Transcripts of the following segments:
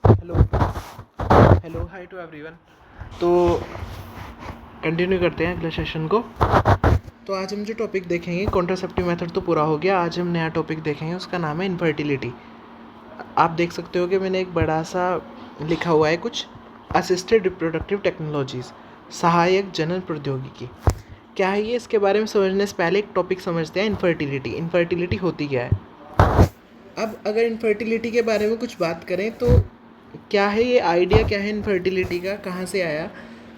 Hello hello hi to everyone. तो continue करते हैं अगले सेशन को। तो आज हम जो टॉपिक देखेंगे, कॉन्ट्रासेप्टिव मेथड तो पूरा हो गया, आज हम नया टॉपिक देखेंगे, उसका नाम है इनफर्टिलिटी। आप देख सकते हो कि मैंने एक बड़ा सा लिखा हुआ है कुछ, असिस्टेड रिप्रोडक्टिव टेक्नोलॉजीज़, सहायक जनन प्रौद्योगिकी। क्या है ये? इसके बारे में समझने से पहले एक टॉपिक समझते हैं, इनफर्टिलिटी। इनफर्टिलिटी होती क्या है? अब अगर इनफर्टिलिटी के बारे में कुछ बात करें तो क्या है ये, आइडिया क्या है इनफर्टिलिटी का, कहाँ से आया,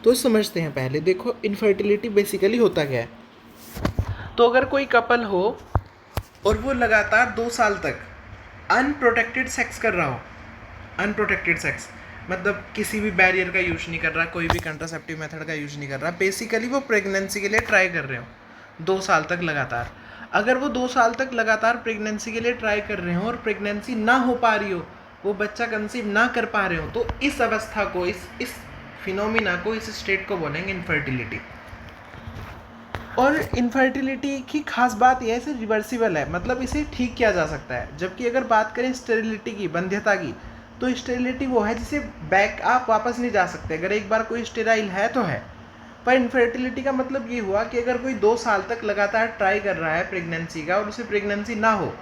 तो समझते हैं। पहले देखो इनफर्टिलिटी बेसिकली होता क्या है। तो अगर कोई कपल हो और वो लगातार 2 साल तक अनप्रोटेक्टेड सेक्स कर रहा हो, अनप्रोटेक्टेड सेक्स मतलब किसी भी बैरियर का यूज नहीं कर रहा, कोई भी कंट्रासेप्टिव मेथड का यूज नहीं कर रहा, बेसिकली वो प्रेगनेंसी के लिए ट्राई कर रहे हो 2 साल तक लगातार। अगर वो 2 साल तक लगातार प्रेगनेंसी के लिए ट्राई कर रहे हो और प्रेगनेंसी ना हो पा रही हो, वो बच्चा कंसीव ना कर पा रहे हो, तो इस अवस्था को, इस फिनोमिना को, इस स्टेट को बोलेंगे इनफर्टिलिटी। और इनफर्टिलिटी की खास बात यह है, इसे रिवर्सिबल है, मतलब इसे ठीक किया जा सकता है। जबकि अगर बात करें स्टेरिलिटी की, बंध्यता की, तो स्टेरिलिटी वो है जिसे बैक आप वापस नहीं जा सकते। अगर एक बार कोई स्टेराइल है तो है। पर इनफर्टिलिटी का मतलब ये हुआ कि अगर कोई 2 साल तक लगातार ट्राई कर रहा है प्रेगनेंसी का और उसे प्रेगनेंसी ना हो,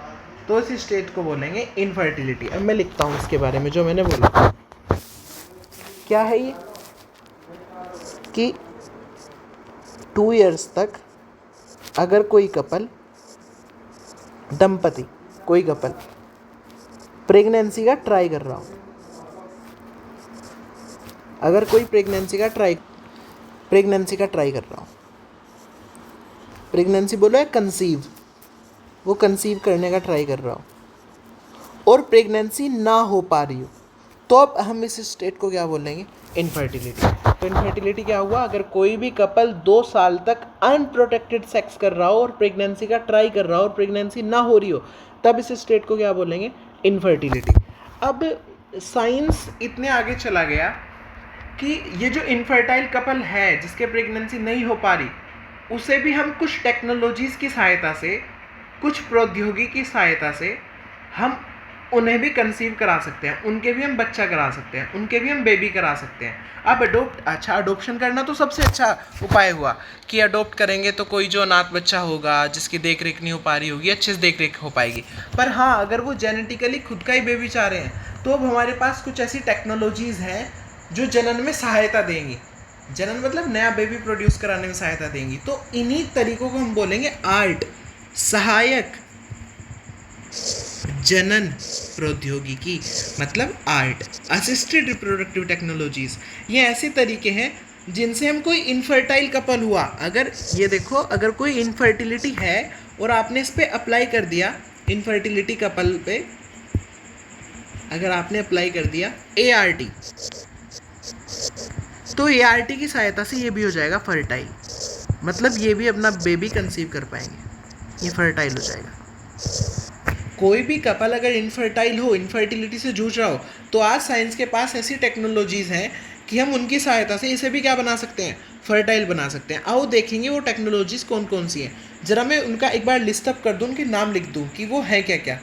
तो इस स्टेट को बोलेंगे इनफर्टिलिटी। अब मैं लिखता हूँ इसके बारे में जो मैंने बोला। क्या है ये कि 2 ईयर्स तक अगर कोई कपल, दंपति, कोई कपल प्रेगनेंसी का ट्राई कर रहा हो, अगर कोई प्रेगनेंसी का ट्राई कर रहा हो, प्रेगनेंसी बोलो है कंसीव, वो कंसीव करने का ट्राई कर रहा हो और प्रेगनेंसी ना हो पा रही हो, तो अब हम इस स्टेट को क्या बोलेंगे? इनफर्टिलिटी। तो इनफर्टिलिटी क्या हुआ? अगर कोई भी कपल 2 साल तक अनप्रोटेक्टेड सेक्स कर रहा हो और प्रेगनेंसी का ट्राई कर रहा हो और प्रेगनेंसी ना हो रही हो, तब इस स्टेट को क्या बोलेंगे? इनफर्टिलिटी। अब साइंस इतने आगे चला गया कि ये जो इनफर्टाइल कपल है जिसके प्रेगनेंसी नहीं हो पा रही, उसे भी हम कुछ टेक्नोलॉजीज़ की सहायता से, कुछ प्रौद्योगिकी की सहायता से हम उन्हें भी कंसीव करा सकते हैं, उनके भी हम बच्चा करा सकते हैं, उनके भी हम बेबी करा सकते हैं। अब अडोप्शन करना तो सबसे अच्छा उपाय हुआ कि अडोप्ट करेंगे तो कोई जो अनाथ बच्चा होगा, जिसकी देख रेख नहीं हो पा रही होगी, अच्छे से देख रेख हो पाएगी। पर हाँ, अगर वो जेनेटिकली खुद का ही बेबी चाह रहे हैं, तो अब हमारे पास कुछ ऐसी टेक्नोलॉजीज़ हैं जो जनन में सहायता देंगी। जनन मतलब नया बेबी प्रोड्यूस कराने में सहायता देंगी। तो इन्हीं तरीकों को हम बोलेंगे आर्ट, सहायक जनन प्रौद्योगिकी, मतलब आर्ट, असिस्टेड रिप्रोडक्टिव टेक्नोलॉजीज। ये ऐसे तरीके हैं जिनसे हम, कोई इनफर्टाइल कपल हुआ, अगर ये देखो, अगर कोई इनफर्टिलिटी है और आपने इस पे अप्लाई कर दिया, इनफर्टिलिटी कपल पे अगर आपने अप्लाई कर दिया ART, तो ART की सहायता से ये भी हो जाएगा फर्टाइल, मतलब ये भी अपना बेबी कंसीव कर पाएंगे, ये फर्टाइल हो जाएगा। कोई भी कपल अगर इनफर्टाइल हो, इनफर्टिलिटी से जूझ रहा हो, तो आज साइंस के पास ऐसी टेक्नोलॉजीज़ हैं कि हम उनकी सहायता से इसे भी क्या बना सकते हैं? फर्टाइल बना सकते हैं। आओ देखेंगे वो टेक्नोलॉजीज़ कौन कौन सी हैं। ज़रा मैं उनका एक बार लिस्ट अप कर दूँ, उनके नाम लिख दूँ कि वो है क्या क्या।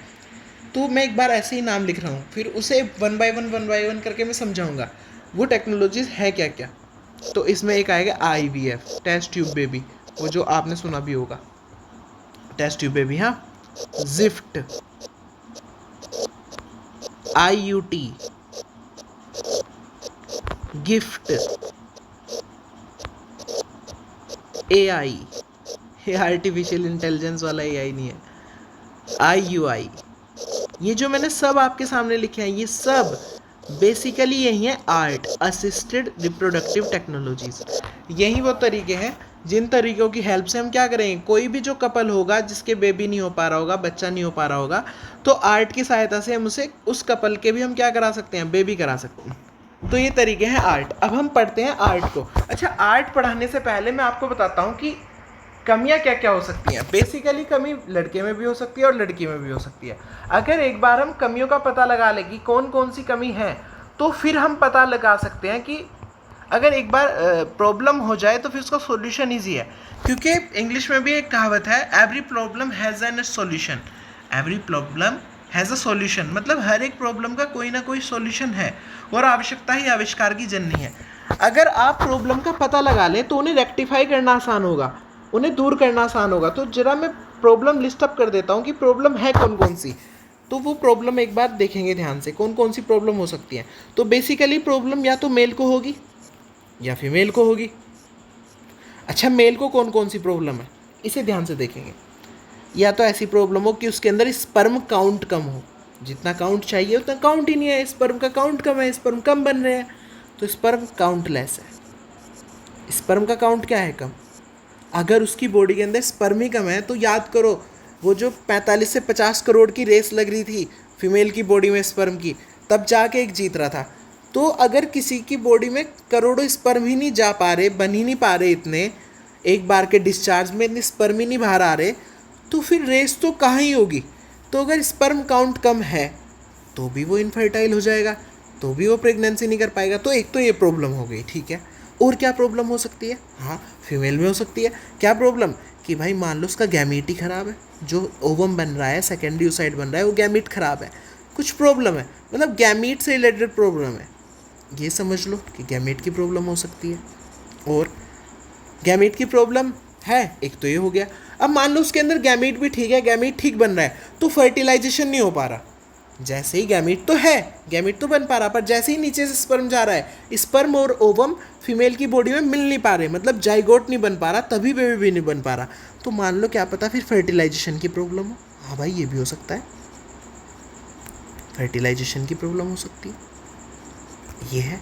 तो मैं एक बार ऐसे ही नाम लिख रहा हूँ, फिर उसे वन बाय वन करके मैं समझाऊँगा वो टेक्नोलॉजीज़ है क्या क्या। तो इसमें एक आएगा IVF, टेस्ट ट्यूब बेबी, वो जो आपने सुना भी होगा, टेस्ट ट्यूब बेबी। हाँ, जिफ्ट, IUT, गिफ्ट, AI, ये आर्टिफिशियल इंटेलिजेंस वाला AI नहीं है, IUI। ये जो मैंने सब आपके सामने लिखे हैं, ये सब बेसिकली यही है आर्ट, असिस्टेड रिप्रोडक्टिव टेक्नोलॉजीज। यही वो तरीके हैं जिन तरीकों की हेल्प से हम क्या करेंगे, कोई भी जो कपल होगा जिसके बेबी नहीं हो पा रहा होगा, बच्चा नहीं हो पा रहा होगा, तो आर्ट की सहायता से हम उसे, उस कपल के भी हम क्या करा सकते हैं? बेबी करा सकते हैं। तो ये तरीके हैं आर्ट। अब हम पढ़ते हैं आर्ट को। अच्छा, आर्ट पढ़ाने से पहले मैं आपको बताता हूँ कि कमियां क्या क्या हो सकती हैं। बेसिकली कमी लड़के में भी हो सकती है और लड़की में भी हो सकती है। अगर एक बार हम कमियों का पता लगा लें कि कौन कौन सी कमी है, तो फिर हम पता लगा सकते हैं कि अगर एक बार प्रॉब्लम हो जाए तो फिर उसका सॉल्यूशन ईजी है। क्योंकि इंग्लिश में भी एक कहावत है, every problem has an solution, every problem has a solution, मतलब हर एक प्रॉब्लम का कोई ना कोई सॉल्यूशन है और आवश्यकता ही आविष्कार की जननी है। अगर आप प्रॉब्लम का पता लगा लें तो उन्हें रेक्टिफाई करना आसान होगा, उन्हें दूर करना आसान होगा। तो जरा मैं प्रॉब्लम लिस्ट अप कर देता हूँ कि प्रॉब्लम है कौन कौन सी। तो वो प्रॉब्लम एक बार देखेंगे ध्यान से, कौन कौन सी प्रॉब्लम हो सकती है। तो बेसिकली प्रॉब्लम या तो मेल को होगी या फीमेल को होगी। अच्छा, मेल को कौन कौन सी प्रॉब्लम है इसे ध्यान से देखेंगे। या तो ऐसी प्रॉब्लम हो कि उसके अंदर स्पर्म काउंट कम हो, जितना काउंट चाहिए उतना काउंट ही नहीं है, स्पर्म का काउंट कम है, स्पर्म कम बन रहे हैं, तो स्पर्म काउंटलेस है। स्पर्म का काउंट क्या है, कम। अगर उसकी बॉडी के अंदर स्पर्म ही कम है तो याद करो वो जो 45 से 50 करोड़ की रेस लग रही थी फीमेल की बॉडी में स्पर्म की, तब जाके एक जीत रहा था। तो अगर किसी की बॉडी में करोड़ों स्पर्म ही नहीं जा पा रहे, बन ही नहीं पा रहे इतने, एक बार के डिस्चार्ज में इतने स्पर्म ही नहीं बाहर आ रहे, तो फिर रेस तो कहाँ ही होगी। तो अगर स्पर्म काउंट कम है तो भी वो इनफर्टाइल हो जाएगा, तो भी वो प्रेगनेंसी नहीं कर पाएगा। तो एक तो ये प्रॉब्लम हो गई, ठीक है। और क्या प्रॉब्लम हो सकती है, हाँ फीमेल में हो सकती है। क्या प्रॉब्लम कि भाई मान लो उसका गैमीट ही ख़राब है, जो ओवम बन रहा है, सेकेंडरी ओसाइट बन रहा है, वो गैमीट ख़राब है, कुछ प्रॉब्लम है, मतलब गैमीट से रिलेटेड प्रॉब्लम है। ये समझ लो कि गैमीट की प्रॉब्लम हो सकती है। और गैमीट की प्रॉब्लम है, एक तो ये हो गया। अब मान लो उसके अंदर गैमीट भी ठीक है, गैमीट ठीक बन रहा है, तो फर्टिलाइजेशन नहीं हो पा रहा। जैसे ही गैमीट तो है, गैमीट तो बन पा रहा, पर जैसे ही नीचे से स्पर्म जा रहा है, स्पर्म और ओवम फीमेल की बॉडी में मिल नहीं पा रहे, मतलब जाइगोट नहीं बन पा रहा, तभी बेबी भी नहीं बन पा रहा। तो मान लो क्या पता फिर फर्टिलाइजेशन की प्रॉब्लम हो। हाँ भाई, ये भी हो सकता है, फर्टिलाइजेशन की प्रॉब्लम हो सकती है, ये है।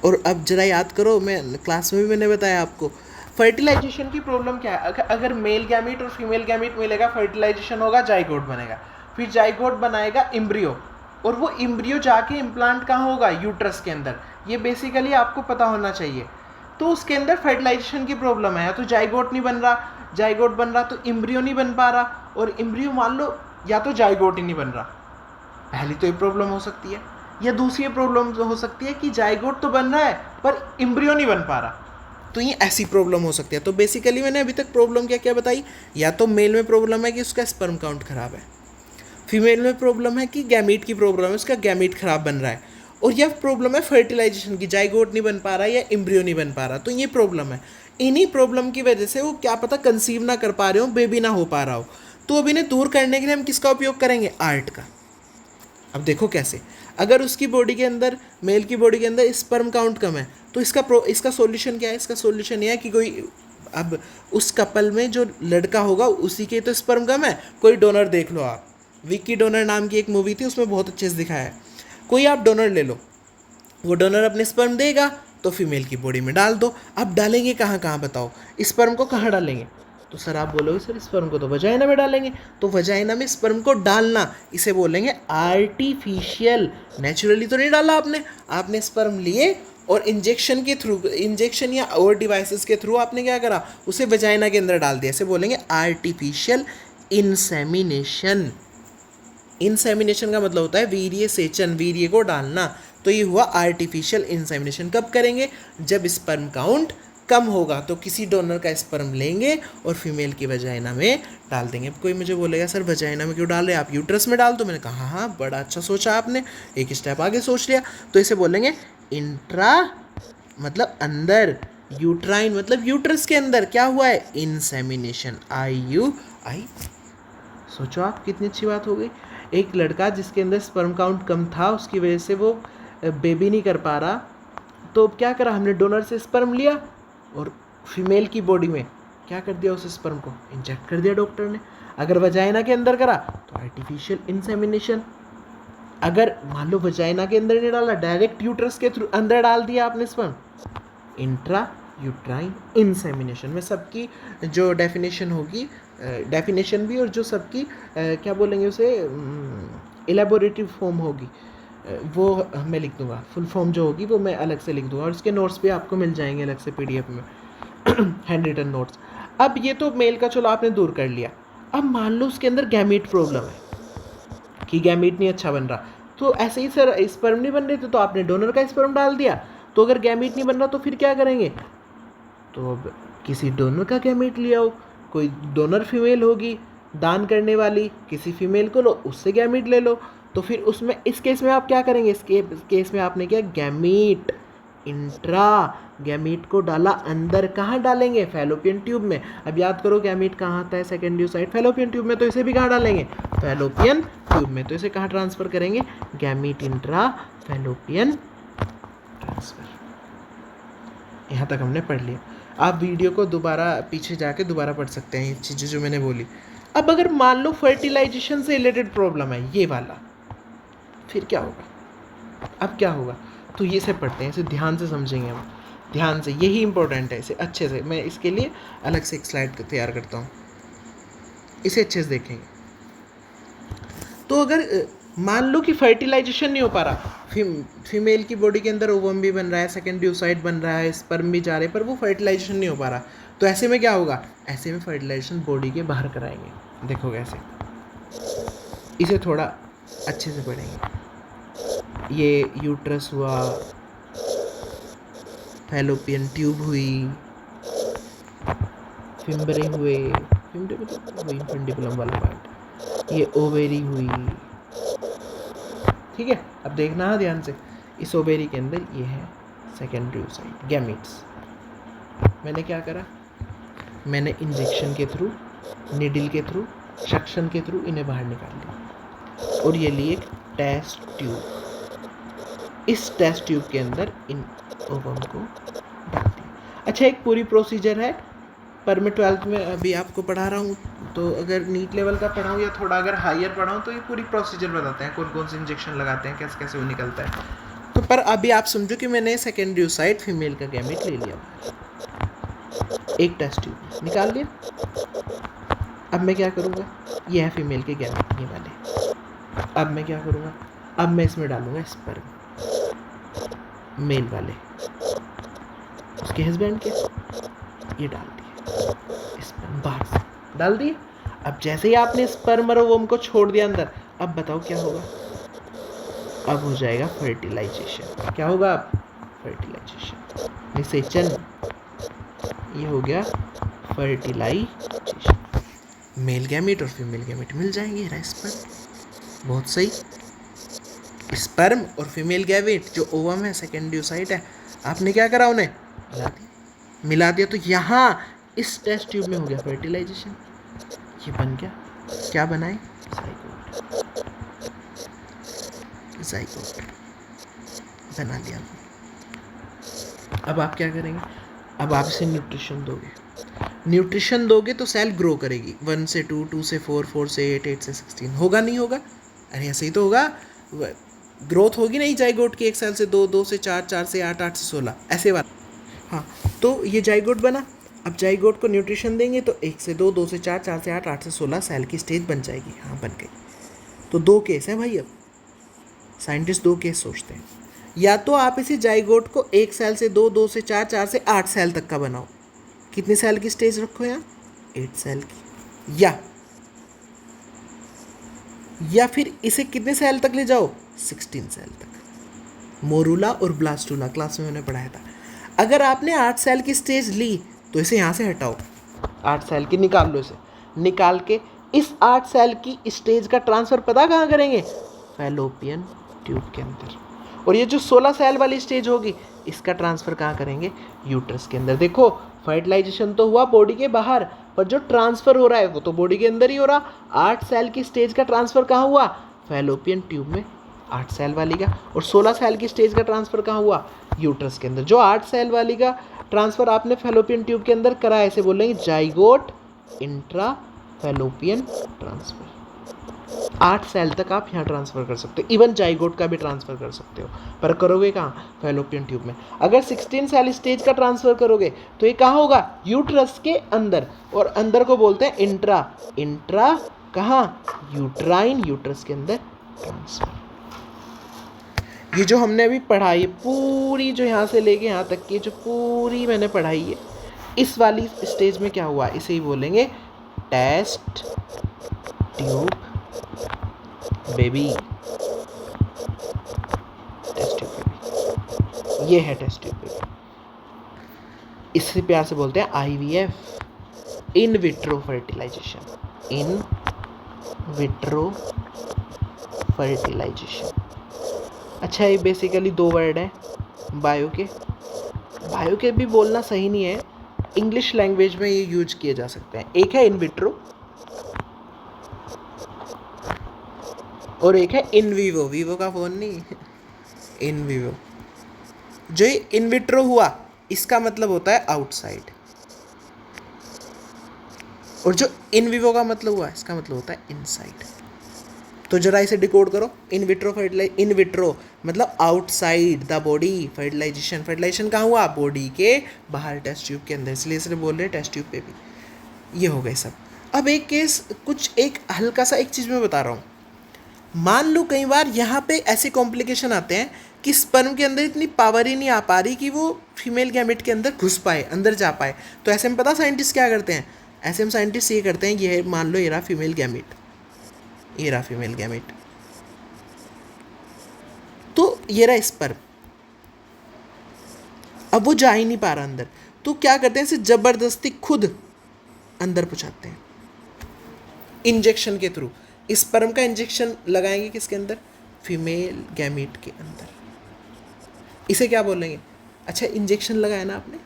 और अब जरा याद करो, मैं क्लास में भी मैंने बताया आपको, फर्टिलाइजेशन की प्रॉब्लम क्या है। अगर मेल गैमीट और फीमेल गैमीट मिलेगा, फर्टिलाइजेशन होगा, जाइगोट बनेगा, फिर जाइगोट बनाएगा इम्ब्रियो, और वो इम्ब्रियो जाके इम्प्लांट कहाँ होगा, यूट्रस के अंदर। ये बेसिकली आपको पता होना चाहिए। तो उसके अंदर फर्टिलाइजेशन की प्रॉब्लम है, या तो जाइगोट नहीं बन रहा, जाइगोट बन रहा तो इम्ब्रियो नहीं बन पा रहा, और इम्ब्रियो मान लो या तो जाइगोट ही नहीं बन रहा। पहली तो ये प्रॉब्लम हो सकती है। या दूसरी प्रॉब्लम हो सकती है कि जाइगोट तो बन रहा है पर इम्ब्रियो नहीं बन पा रहा, तो ये ऐसी प्रॉब्लम हो सकती है। तो बेसिकली मैंने अभी तक प्रॉब्लम क्या क्या बताई। या तो मेल में प्रॉब्लम है कि उसका स्पर्म काउंट खराब है, फीमेल में प्रॉब्लम है कि गैमीट की प्रॉब्लम है, उसका गैमीट खराब बन रहा है, और यह प्रॉब्लम है फर्टिलाइजेशन की, जाइगोट नहीं बन पा रहा या इम्ब्रियो नहीं बन पा रहा। तो ये प्रॉब्लम है। इन्हीं प्रॉब्लम की वजह से वो क्या पता कंसीव ना कर पा रहे हो, बेबी ना हो पा रहा हो। तो अब इन्हें दूर करने के लिए हम किसका उपयोग करेंगे, आर्ट का। अब देखो कैसे, अगर उसकी बॉडी के अंदर, मेल की बॉडी के अंदर स्पर्म काउंट कम है, तो इसका सॉल्यूशन क्या है। इसका सॉल्यूशन ये है कि कोई, अब उस कपल में जो लड़का होगा उसी के तो स्पर्म कम है, कोई डोनर देख लो आप। विकी डोनर नाम की एक मूवी थी, उसमें बहुत अच्छे से दिखाया है। कोई आप डोनर ले लो, वो डोनर अपने स्पर्म देगा तो फीमेल की बॉडी में डाल दो। अब डालेंगे कहाँ कहाँ बताओ, स्पर्म को कहाँ डालेंगे। तो सर आप बोलोगे सर स्पर्म को तो वजाइना में डालेंगे, तो वजाइना में स्पर्म को डालना इसे बोलेंगे आर्टिफिशियल। नेचुरली तो नहीं डाला आपने स्पर्म लिए और इंजेक्शन के थ्रू, इंजेक्शन या और डिवाइसेस के थ्रू आपने क्या करा, उसे वजाइना के अंदर डाल दिया। इसे बोलेंगे आर्टिफिशियल इंसेमिनेशन। इंसेमिनेशन का मतलब होता है वीर्य सेचन, वीर्य को डालना। तो ये हुआ आर्टिफिशियल इंसेमिनेशन। कब करेंगे, जब स्पर्म काउंट कम होगा, तो किसी डोनर का स्पर्म लेंगे और फीमेल की वजाइना में डाल देंगे। अब कोई मुझे बोलेगा सर वजाइना में क्यों डाल रहे हैं आप, यूट्रस में डाल दो। मैंने कहा हाँ, बड़ा अच्छा सोचा आपने, एक स्टेप आगे सोच लिया। तो इसे बोलेंगे इंट्रा, मतलब अंदर, यूट्राइन मतलब यूट्रस के अंदर क्या हुआ है, इंसेमिनेशन। आई सोचो आप, कितनी अच्छी बात हो गई। एक लड़का जिसके अंदर स्पर्म काउंट कम था, उसकी वजह से वो बेबी नहीं कर पा रहा, तो क्या करा हमने, डोनर से स्पर्म लिया और फीमेल की बॉडी में क्या कर दिया, उस स्पर्म को इंजेक्ट कर दिया डॉक्टर ने। अगर वजाइना के अंदर करा तो आर्टिफिशियल इंसेमिनेशन। अगर मान लो वजाइना के अंदर नहीं डाला, डायरेक्ट यूट्रस के थ्रू अंदर डाल दिया आपने स्पर्म, इंट्रा यूट्राइन इंसेमिनेशन। में सबकी जो डेफिनेशन होगी, डेफिनेशन भी, और जो सबकी क्या बोलेंगे उसे, एलेबोरेटिव फॉर्म होगी, वो मैं लिख दूंगा। फुल फॉर्म जो होगी वो मैं अलग से लिख दूंगा, और उसके नोट्स भी आपको मिल जाएंगे अलग से पीडीएफ में, हैंड रिटन नोट्स। अब ये तो मेल का चलो आपने दूर कर लिया। अब मान लो उसके अंदर गैमीट प्रॉब्लम है कि गैमीट नहीं अच्छा बन रहा, तो ऐसे ही सर स्पर्म नहीं बन रहे थे तो आपने डोनर का स्पर्म डाल दिया। तो अगर गैमीट नहीं बन रहा तो फिर क्या करेंगे, तो अब किसी डोनर का गैमीट ले आओ, कोई डोनर फीमेल होगी दान करने वाली किसी फीमेल को लो, उससे गैमीट ले लो। तो फिर उसमें इस केस में आप क्या करेंगे, इस केस में आपने क्या गैमीट इंट्रा, गैमीट को डाला अंदर, कहाँ डालेंगे, फैलोपियन ट्यूब में। अब याद करो गैमीट कहाँ आता है, सेकेंडरी साइड फैलोपियन ट्यूब में, तो इसे भी कहाँ डालेंगे, फैलोपियन ट्यूब में। तो इसे कहाँ ट्रांसफर करेंगे, गैमीट इंट्रा फैलोपियन ट्रांसफर। यहाँ तक हमने पढ़ लिया। आप वीडियो को दोबारा पीछे जाके दोबारा पढ़ सकते हैं ये चीज़ें जो मैंने बोली। अब अगर मान लो फर्टिलाइजेशन से रिलेटेड प्रॉब्लम है ये वाला, फिर क्या होगा, अब क्या होगा, तो ये से पढ़ते हैं, इसे ध्यान से समझेंगे हम, ध्यान से, यही इंपॉर्टेंट है, इसे अच्छे से। मैं इसके लिए अलग से एक स्लाइड तैयार करता हूँ, इसे अच्छे से देखेंगे। तो अगर मान लो कि फर्टिलाइजेशन नहीं हो पा रहा, फीमेल की बॉडी के अंदर ओवम भी बन रहा है, सेकेंडरी ओसाइट बन रहा है, स्पर्म भी जा रहे हैं, पर वो फर्टिलाइजेशन नहीं हो पा रहा, तो ऐसे में क्या होगा, ऐसे में फर्टिलाइजेशन बॉडी के बाहर कराएंगे। देखो कैसे, इसे थोड़ा अच्छे से पढ़ेंगे। ये यूट्रस हुआ, फैलोपियन ट्यूब हुई, फिम्बरे हुए, फिम्बरे मतलब वही फंडिकुलम वाला पार्ट, ये ओवेरी हुई, ठीक है। अब देखना है ध्यान से, इस ओवेरी के अंदर ये है सेकेंडरी ओसाइट, गैमीट्स। मैंने क्या करा, मैंने इंजेक्शन के थ्रू, निडल के थ्रू, सक्शन के थ्रू इन्हें बाहर निकाल लिया, और ये लिए एक टेस्ट ट्यूब, इस टेस्ट ट्यूब के अंदर इन ओवम को डाल दिया। अच्छा, एक पूरी प्रोसीजर है, पर मैं 12th में अभी आपको पढ़ा रहा हूँ, तो अगर नीट लेवल का पढ़ाऊँ या थोड़ा अगर हायर पढ़ाऊँ तो ये पूरी प्रोसीजर बताते हैं, कौन कौन से इंजेक्शन लगाते हैं, कैसे कैसे वो निकलता है। तो पर अभी आप समझो कि मैंने सेकेंडरी ओसाइट फीमेल का गैमेट ले लिया, एक टेस्ट ट्यूब निकाल लिया। अब मैं क्या करूँगा, ये है फीमेल के गैमेट, ये वाले। अब मैं क्या करूँगा, अब मैं इसमें डालूँगा स्पर्म, मेल वाले, उसके हस्बैंड के, ये डाल दिए स्पर्म, बाहर से डाल दिए। अब जैसे ही आपने स्पर्म और ओवम को छोड़ दिया अंदर, अब बताओ क्या होगा, अब हो जाएगा फर्टिलाइजेशन। क्या होगा, अब फर्टिलाइजेशन, निषेचन, ये हो गया फर्टिलाइजेशन। मेल गैमेट और फीमेल गैमेट मिल जाएंगे, स्पर्म, बहुत सही। स्पर्म और फीमेल गैमेट जो ओवम है, सेकेंडरी ओसाइट है, आपने क्या करा, उन्हें मिला दिया, तो यहाँ इस टेस्ट ट्यूब में हो गया फर्टिलाइजेशन, ये बन गया, क्या बनाए, जाइगोट बना लिया। अब आप क्या करेंगे, अब आप इसे न्यूट्रिशन दोगे तो सेल ग्रो करेगी, 1 से 2, 2 से 4, 4 से 8, 8 से 16, होगा नहीं होगा, अरे ऐसे ही तो होगा, ग्रोथ होगी नहीं जाइगोट की, 1 सेल से 2, 2 से 4, 4 से 8, 8 से 16, ऐसे बात। हाँ, तो ये जाइगोट बना। अब जाइगोट को न्यूट्रिशन देंगे तो 1 से 2, 2 से 4, 4 से 8, 8 से 16 सेल की स्टेज बन जाएगी। हाँ, बन गई। तो 2 केस हैं भाई, अब साइंटिस्ट 2 केस सोचते हैं, या तो आप इसी जाइगोट को 1 सेल से 2, 2 से 4, 4 से 8 सेल तक का बनाओ, कितनी सेल की स्टेज रखो यहाँ, 8 सेल की, या फिर इसे कितने सेल तक ले जाओ, 16 सेल तक। मोरूला और ब्लास्टूला क्लास में मैंने पढ़ाया था। अगर आपने 8 सेल की स्टेज ली तो इसे यहाँ से हटाओ, 8 सेल की निकाल लो, इसे निकाल के इस 8 सेल की स्टेज का ट्रांसफ़र पता कहाँ करेंगे, फैलोपियन ट्यूब के अंदर। और ये जो 16 सेल वाली स्टेज होगी, इसका ट्रांसफ़र कहाँ करेंगे, यूट्रस के अंदर। देखो, फर्टिलाइजेशन तो हुआ बॉडी के बाहर, पर जो ट्रांसफ़र हो रहा है वो तो बॉडी के अंदर ही हो रहा। 8 सेल की स्टेज का ट्रांसफ़र कहाँ हुआ, फैलोपियन ट्यूब में, 8 सेल वाली का। और 16 सेल की स्टेज का ट्रांसफ़र कहाँ हुआ, यूट्रस के अंदर। जो 8 सेल वाली का ट्रांसफ़र आपने फैलोपियन ट्यूब के अंदर करा है, इसे बोलेंगे zygote intra fallopian transfer. 8 cell तक आप यहाँ ट्रांसफ़र कर सकते हो, इवन जाइगोट का भी ट्रांसफ़र कर सकते हो, पर करोगे कहाँ, फैलोपियन ट्यूब में। अगर 16 सेल स्टेज का ट्रांसफ़र करोगे तो ये कहाँ होगा, यूट्रस के अंदर, और अंदर को बोलते हैं इंट्रा। इंट्रा कहाँ, यूट्राइन, यूट्रस के अंदर ट्रांसफ़र। ये जो हमने अभी पढ़ाई है पूरी, जो यहाँ से लेके यहाँ तक की जो पूरी मैंने पढ़ाई है, इस वाली स्टेज में क्या हुआ, इसे ही बोलेंगे test tube baby. Test tube baby, ये है टेस्ट ट्यूब बेबी। इससे प्यार से बोलते हैं IVF, in vitro fertilisation, in vitro fertilisation. अच्छा, ये बेसिकली दो वर्ड हैं बायो के। बायो के भी बोलना सही नहीं है, इंग्लिश लैंग्वेज में ये यूज किए जा सकते हैं। एक है इन विट्रो और एक है इन विवो। विवो का फ़ोन नहीं, इन विवो। जो ये इन विट्रो हुआ इसका मतलब होता है आउटसाइड, और जो इन विवो का मतलब हुआ इसका मतलब होता है इनसाइड। तो जरा इसे डिकोड करो। इन विट्रो मतलब outside the body fertilisation. Fertilisation कहाँ हुआ? बॉडी के बाहर, टेस्ट ट्यूब के अंदर, इसलिए इसे बोल रहे हैं टेस्ट ट्यूब पे भी। ये हो गए सब। अब एक केस, कुछ एक हल्का सा एक चीज़ मैं बता रहा हूँ। मान लो कई बार यहाँ पे ऐसे कॉम्प्लिकेशन आते हैं कि स्पर्म के अंदर इतनी पावर ही नहीं आ पा रही कि वो फीमेल गैमेट के अंदर घुस पाए, अंदर जा पाए। तो ऐसे में पता साइंटिस्ट क्या करते हैं? ऐसे में साइंटिस्ट ये करते हैं, ये मान लो ये रहा फीमेल गैमेट, ये रहा फीमेल गैमेट, तो ये रहा स्पर्म। अब वो जा ही नहीं पा रहा अंदर, तो क्या करते हैं? इसे जबरदस्ती खुद अंदर पहुंचाते हैं इंजेक्शन के थ्रू। स्पर्म का इंजेक्शन लगाएंगे किसके अंदर? फीमेल गैमेट के अंदर। इसे क्या बोलेंगे? अच्छा, इंजेक्शन लगाया ना आपने,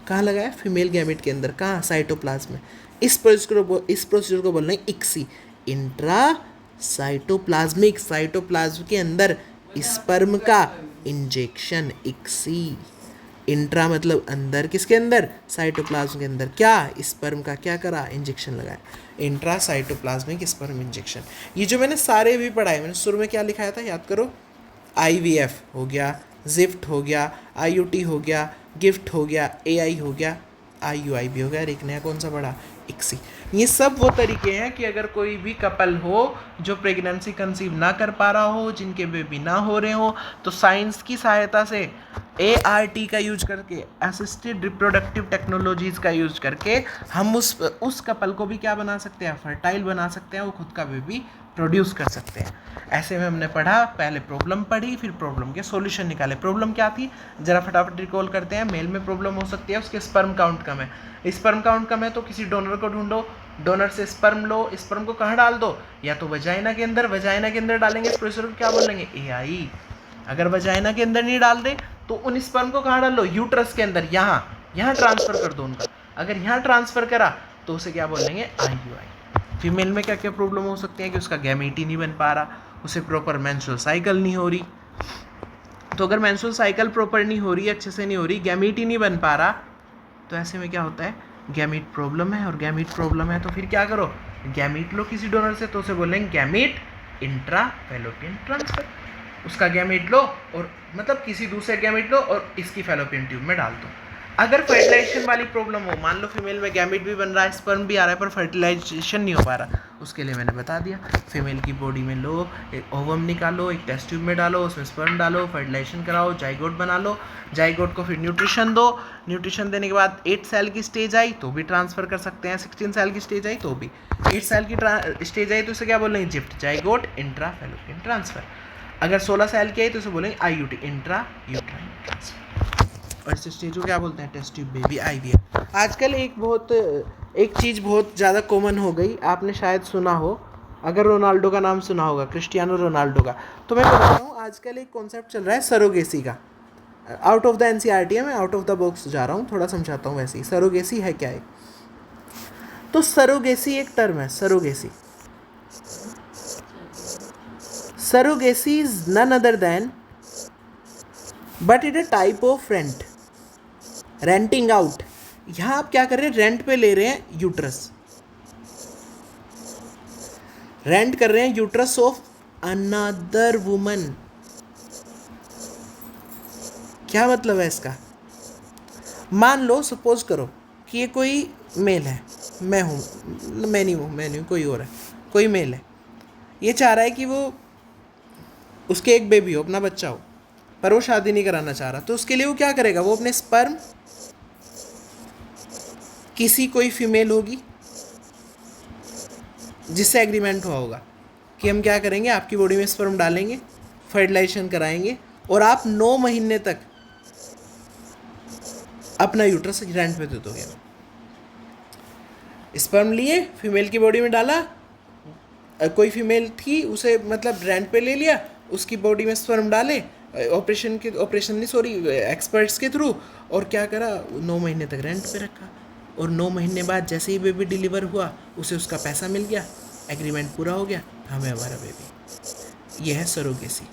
कहाँ लगाया? फीमेल गैमेट के अंदर। कहाँ? साइटोप्लाज्म में। इस प्रोसीजर को बोलना है इक्सी, इंट्रा साइटोप्लाज्मिक। साइटोप्लाज्म के अंदर स्पर्म का इंजेक्शन, इक्सी। इंट्रा मतलब अंदर, किसके अंदर? साइटोप्लाज्म के अंदर। क्या? स्पर्म का क्या करा? इंजेक्शन लगाया। Intra cytoplasmic sperm injection. ये जो मैंने सारे भी पढ़ाए, मैंने शुरू में क्या लिखाया था याद करो? IVF हो गया, जिफ्ट हो गया, IUT हो गया, गिफ्ट हो गया, AI हो गया, IUI भी हो गया, और एक नया कौन सा पढ़ा? इक्सी। ये सब वो तरीके हैं कि अगर कोई भी कपल हो जो प्रेगनेंसी कंसीव ना कर पा रहा हो, जिनके बेबी ना हो रहे हो, तो साइंस की सहायता से ART का यूज करके, असिस्टेड रिप्रोडक्टिव टेक्नोलॉजीज़ का यूज करके हम उस कपल को भी क्या बना सकते हैं? फर्टाइल बना सकते हैं, वो खुद का बेबी प्रोड्यूस कर सकते हैं। ऐसे में हमने पढ़ा, पहले प्रॉब्लम पढ़ी, फिर प्रॉब्लम के सॉल्यूशन निकाले। प्रॉब्लम क्या थी? जरा फटाफट रिकॉल करते हैं। मेल में प्रॉब्लम हो सकती है, उसके स्पर्म काउंट कम है। स्पर्म काउंट कम है तो किसी डोनर को ढूंढो, डोनर से स्पर्म लो, स्पर्म को कहाँ डाल दो? या तो वजाइना के अंदर, वजाइना के अंदर डालेंगे इस प्रोसेस को क्या बोलेंगे? AI। अगर वजाइना के अंदर नहीं डाल दे तो उन स्पर्म को कहाँ डाल लो? यूट्रस के अंदर, यहाँ ट्रांसफर कर दो उनका। अगर यहाँ ट्रांसफर करा तो उसे क्या बोलेंगे? IUI। फीमेल में क्या क्या प्रॉब्लम हो सकती है कि उसका गैमेट ही नहीं बन पा रहा, उसे प्रॉपर मेंस्ट्रुअल साइकिल नहीं हो रही। तो अगर मेंस्ट्रुअल साइकिल प्रॉपर नहीं हो रही, अच्छे से नहीं हो रही, गैमेट ही नहीं बन पा रहा, तो ऐसे में क्या होता है? गैमेट प्रॉब्लम है। और गैमेट प्रॉब्लम है तो फिर क्या करो? गैमेट लो किसी डोनर से, तो उसे बोलेंगे गैमेट इंट्रा फैलोपियन ट्रांसफर। उसका गैमेट लो और मतलब किसी दूसरे गैमेट लो और इसकी फैलोपियन ट्यूब में डाल दो। अगर फर्टिलाइजेशन वाली प्रॉब्लम हो, मान लो फीमेल में गैमेट भी बन रहा है, स्पर्म भी आ रहा है, पर फर्टिलाइजेशन नहीं हो पा रहा, उसके लिए मैंने बता दिया, फीमेल की बॉडी में लो, एक ओवम निकालो, एक टेस्ट ट्यूब में डालो, उसमें स्पर्म डालो, फर्टिलाइजेशन कराओ, जाइगोट बना लो। जाइगोट को फिर न्यूट्रिशन दो, न्यूट्रिशन देने के बाद 8 सेल की स्टेज आई तो भी ट्रांसफ़र कर सकते हैं, 16 सेल की स्टेज आई तो भी, 8 सेल की स्टेज आई तो उसे क्या बोलेंगे? Gift, zygote intra fallopian transfer. अगर 16 सेल की आई तो उसे बोलेंगे IUT, इंट्रा यूट्राइन ट्रांसफ़र। और इस स्टेज को क्या बोलते हैं? Test tube baby, IVF। आजकल एक चीज़ बहुत ज़्यादा कॉमन हो गई, आपने शायद सुना हो, अगर रोनाल्डो का नाम सुना होगा, क्रिस्टियानो रोनाल्डो का, तो मैं बताता हूँ आजकल एक कॉन्सेप्ट चल रहा है सरोगेसी का। आउट ऑफ द NCERT है, मैं आउट ऑफ द बॉक्स जा रहा हूँ, थोड़ा समझाता हूँ। वैसे ही सरोगेसी है क्या है? तो सरोगेसी एक टर्म है, surrogacy. Surrogacy is none other than but it a type of rent, renting out. यहाँ आप क्या कर रहे हैं? रेंट पे ले रहे हैं यूट्रस, रेंट कर रहे हैं यूट्रस ऑफ अनदर वुमन। क्या मतलब है इसका? मान लो, सपोज करो कि ये कोई मेल है, मैं नहीं हूँ, कोई और है, कोई मेल है, ये चाह रहा है कि वो उसके एक बेबी हो, अपना बच्चा हो, पर वो शादी नहीं कराना चाह रहा, तो उसके लिए वो क्या करेगा? वो अपने स्पर्म किसी कोई फीमेल होगी जिससे एग्रीमेंट हुआ होगा कि हम क्या करेंगे, आपकी बॉडी में स्पर्म डालेंगे, फर्टिलाइजेशन कराएंगे और आप 9 महीने तक अपना यूट्रस रेंट पे दे दोगे। स्पर्म लिए, फीमेल की बॉडी में डाला, कोई फीमेल थी, उसे मतलब रेंट पे ले लिया, उसकी बॉडी में स्पर्म डाले ऑपरेशन नहीं सॉरी एक्सपर्ट्स के थ्रू, और क्या करा, 9 महीने तक रेंट पे रखा, और 9 महीने बाद जैसे ही बेबी डिलीवर हुआ उसे उसका पैसा मिल गया, एग्रीमेंट पूरा हो गया, हमें हमारा बेबी। ये है सरोगेसी।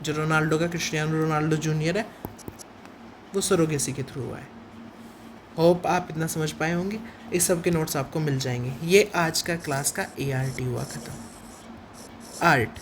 जो रोनाल्डो का क्रिस्टियानो रोनाल्डो जूनियर है वो सरोगेसी के थ्रू हुआ है। होप आप इतना समझ पाए होंगे। इस सब के नोट्स आपको मिल जाएंगे। ये आज का क्लास का ART हुआ ख़त्म। आर्ट